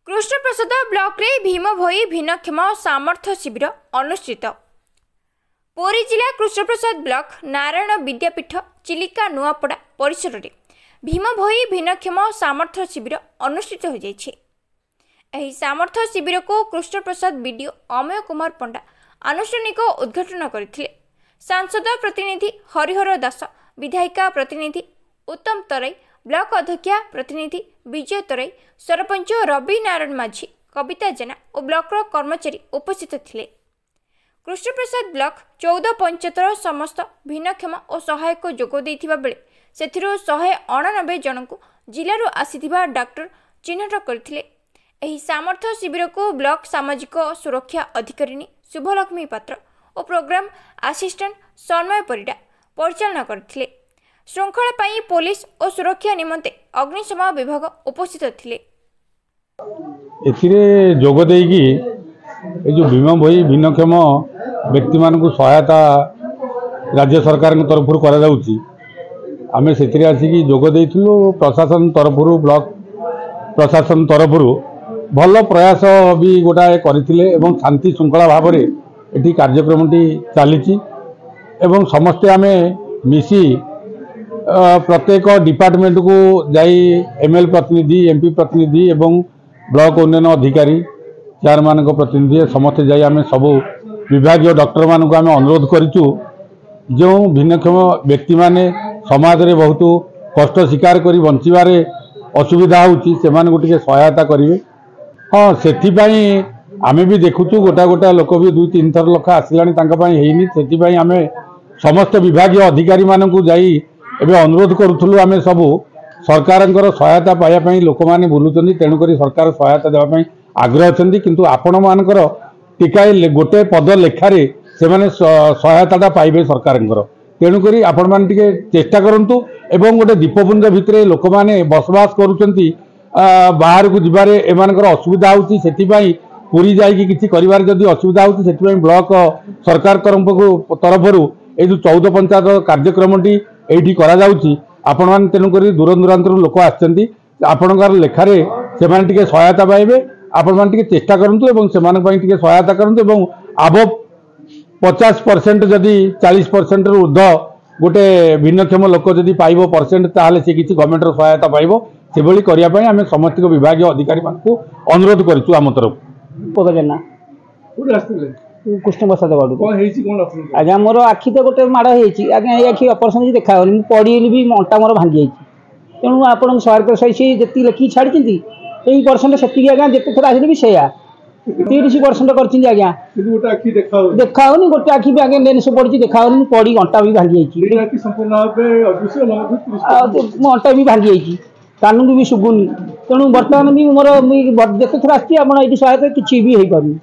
Krishnaprasad block रे भीम भोई भिन्नक्षम सामर्थ्य शिविर अनुष्ठित। पुरी जिला कृष्णप्रसाद ब्लॉक नारायण विद्यापीठ चिलिका नुआपड़ा परिसर में भीम भोई भिन्नक्षम सामर्थ्य शिविर अनुष्ठित हो जाइछे। एही सामर्थ्य शिविर को कृष्णप्रसाद बीडीओ अमय कुमार पंडा आनुष्ठानिक उद्घाटन करथिले। सांसद प्रतिनिधि हरिहर दास, विधायिका प्रतिनिधि उत्तम तराई, ब्लॉक अध्यक्षा प्रतिनिधि विजय तराई, सरपंच रवि नारायण माझी, कविता जेना और ब्लॉक कर्मचारी उपस्थित थिले। कृष्णप्रसाद ब्लॉक 14 पंचायतर समस्त भिन्नक्षम और सहायक जोग देथिबा बेले सेथिरो 189 जन को जिल्लारू आसीथिबा डॉक्टर चिन्हट करथिले। एही सामर्थ्य शिविर को ब्लॉक सामाजिक सुरक्षा अधिकारिणी शुभलक्ष्मी पात्र और प्रोग्राम असिस्टेंट सन्मय परिडा परिचालना करथिले। श्रृंखला पाई पुलिस और सुरक्षा निमंते अग्निशम विभाग उपस्थित थिले। एथिरे जोग देगी जो भीम भोई भिन्नक्षम व्यक्ति मान को सहायता राज्य सरकार तरफ करा जाउची। आमे सेथिरे आसिकी जोग देइथिलु। प्रशासन तरफ ब्लॉक प्रशासन तरफ भल प्रयास भी गोटाए करथिले एवं शांति श्रृंखला भाव में एठी कार्यक्रमटी चली एवं समस्ते आमे मिसी प्रत्येक डिपार्टमेंट को जाई एमएल प्रतिनिधि, एमपी प्रतिनिधि एवं ब्लॉक उन्नयन अधिकारी चेयरमैन को प्रतिनिधि समस्ते जाई आमे सब विभागीय डॉक्टर मान को आमे अनुरोध करिचु जो भिन्नक्षम व्यक्ति माने समाज रे बहुत कष्ट स्वीकार करी बंचिबारे असुविधा होउची से माने गोटे सहायता करिवे। हाँ सेथिपाई आमे भी देखुचु गोटा गोटा लोक भी 2-3 थर लोक आसिलानी तांका पाई हेइनी। सेथिपाई आमे समस्त विभागीय अधिकारी मान को जाई एबे अनुरोध करूथुलु। आमे सब सरकारंकर सहायता पाया पई लोक माने बुलुचंदी, तेणु करी सरकार सहायता देवा पई आग्रह अछंदी, किंतु आपण मानकर टिकाए गोटे पद लेखारे से माने सहायताटा पाइबे सरकारंकर। तेणु करी आपण मान टिके चेष्टा करंतु एवं गोटे दीपपुंज भितरे लोक माने बसवास करूचंती, बाहर को जिबारे एमानकर असुविधा होउची। सेथिपाई पुरी जाई किछि करिवार जदी असुविधा होउची सेथिपाई ब्लॉक सरकार तरफरु ए जो 14 पंचायत कार्यक्रमटी एठी करा जाउची। आपण मान तेणु करी दूर दूरांतरु लोक आछंती, आपणकर लेखारे से माने टिके सहायता पाइबे। आपण मान टिके चेष्टा करंतु एवं से माने पई टिके सहायता करंतु एवं आब 50% जदि 40% रु ऊर्ध्व गोटे भिन्नक्षम लोक जदि पाइबो परसेंट ताहले से किछि गवर्नमेंट रो सहायता पाइबो। से भली करिया पई आमे समस्त विभागीय अधिकारी मान को अनुरोध करिछु। आम तरफ पगजेना कोड आस्तिले कृष्णप्रसाद बाडू कोन हेछि कोन ऑप्शन आज्ञा मोर आखि तो गोटे माड़ हेछि। आज्ञा ए आखि ऑपरेशन देखा होनी पड़ीली भी अंटा मोर भांगी जाइछि। तेणु आपण सरकार सही जति लेखि छाड़ी एई परसेंट सेति आज्ञा जते थरा आसिले भी सेया 30% करछि। आज्ञा गोटे आखि देखा होनी गोटे आखि भी आज्ञा लेंस पड़छि देखा होनी पड़ी अंटा भी भांगी जाइछि। आखि संपूर्ण भाबे अदृश्य लगभग मो अंटा भी भांगी जाइछि, कानून भी सुबुनी। तेणु वर्तमान भी मोर जते थरा आछि आपण एठी सहायता किछि भी हेइ पाबि।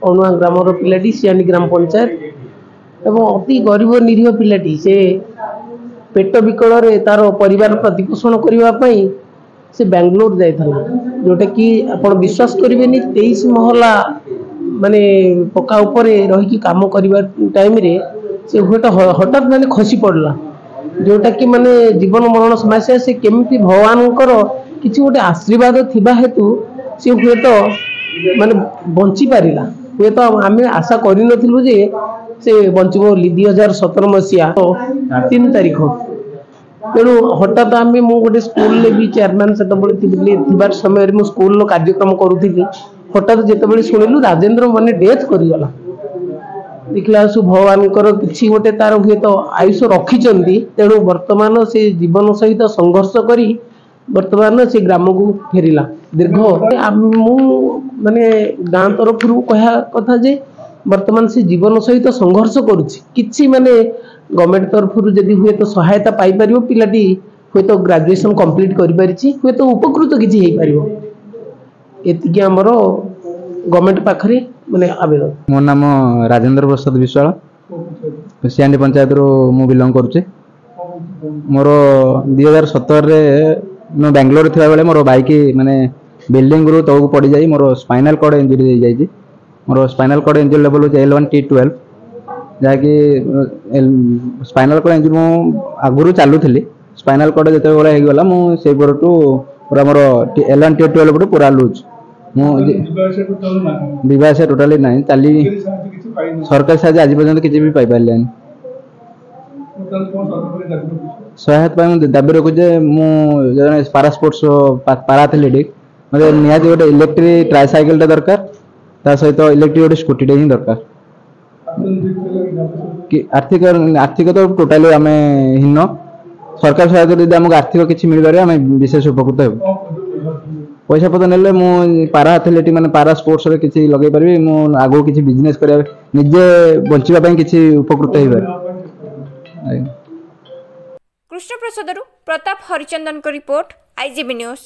अनुआ ग्रामर पिलाटी सियानी ग्राम पंचायत एवं अति गरीब निरीह पिलाटी से पेट विकल तार परिवार प्रतिपोषण करने से बेंगलोर जाइला, जोटा कि आपण विश्वास करेंगे 23 महला माने पक्का ऊपर रही काम करने टाइम रे से हठात माने खसी पड़ला, जोटा कि माने जीवन मरण समस्या से केमिति भगवान किसी गोटे आशीर्वाद थिबा हेतु से हुए तो माने बंची पारिला। हुए तो आम आशा करूँ जे से बंचब 2017 मसीहा 3 तारीख। तेणु हठात आम गोटे स्कूल भी चेयरमैन से समय मु स्कूल कार्यक्रम करूली। हठात जिते शुणिलु राजेंद्र माने डेथ करगला, देखला भगवान किसी गोटे तार हुए तो आयुष रखिंट। तेणु वर्तमान से जीवन सहित संघर्ष करी वर्तमान से ग्राम को फेरिला। दीर्घ मु माने गाँ तरफ कह कथा जे वर्तमान से जीवन सहित संघर्ष करुछि। किछि माने गवर्नमेंट तरफ जदि हुए तो सहायता पाई परिबो, पिलाटी हुए तो ग्रेजुएशन कंप्लीट करि परिछि, हुए तो उपकृत किछि हेइ परिबो। एतिके हमर गवर्नमेंट पाखरे माने आवेदन। मो नाम राजेंद्र प्रसाद विश्वाल, सियानी पंचायत रो मु बिलोंग करूचे। मोर 2017 रे मैं बेंगलोर थिबा बेले मोर बाइक माने बिल्डिंग रु तळକୁ पड़ी जाई मोर स्पाइनल कॉर्ड इंजरी हो जाई। मोर spinal cord injury level L1 T12 जाकि स्पाइनल कॉर्ड इंजरी मु आगुरु चालू थिली। स्पाइनल कॉर्ड जते बेले हे गला मु से परटू पूरा मोर L1 Tier 12 पटे पूरा लूज मु विवाह से टोटाली नहीं चली सरकार साहाଯ୍य आज पर्यंत किसी भी पाई पारे सहायता पाई मुझे दाबी रखु जे मु पारा स्पोर्ट्स पारा एथलेटिक मतलब निहाती गोटे इलेक्ट्रिक ट्राइसाइकेल दरकार ता सहित इलेक्ट्रिक गोटे स्कूटी ही दरकार कि आर्थिक आर्थिक तो टोटाली आम हीन सरकार सहायता यदि आमको आर्थिक किसी मिल पारे आम विशेष उपकृत हो पैसा पत्र नेले मु पारा एथलेटिक माने पारा स्पोर्ट्स रे किसी लगे पारि मु आगो किसी बिजनेस करिया निजे बंचिबा पई किसी उपकृत होई पारे कृष्ण प्रसाद प्रताप हरिचंदन को रिपोर्ट आईजीबी न्यूज।